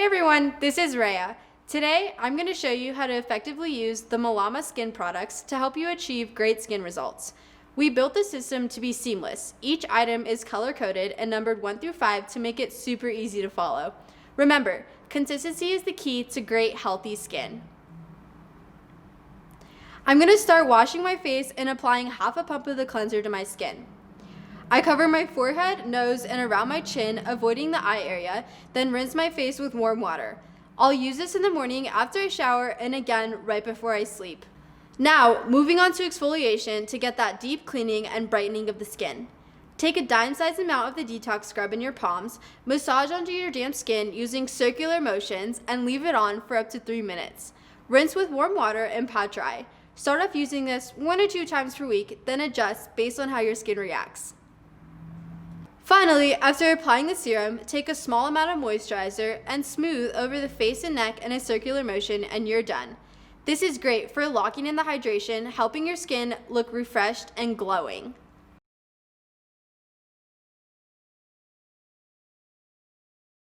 everyone, this is Rhea. Today, I'm going to show you how to effectively use the Mallama skin products to help you achieve great skin results. We built the system to be seamless. Each item is color-coded and numbered 1 through 5 to make it super easy to follow. Remember, consistency is the key to great, healthy skin. I'm going to start washing my face and applying half a pump of the cleanser to my skin. I cover my forehead, nose, and around my chin, avoiding the eye area, then rinse my face with warm water. I'll use this in the morning after I shower and again right before I sleep. Now, moving on to exfoliation to get that deep cleaning and brightening of the skin. Take a dime-sized amount of the detox scrub in your palms, massage onto your damp skin using circular motions, and leave it on for up to 3 minutes. Rinse with warm water and pat dry. Start off using this 1 or 2 times per week, then adjust based on how your skin reacts. Finally, after applying the serum, take a small amount of moisturizer and smooth over the face and neck in a circular motion and you're done. This is great for locking in the hydration, helping your skin look refreshed and glowing.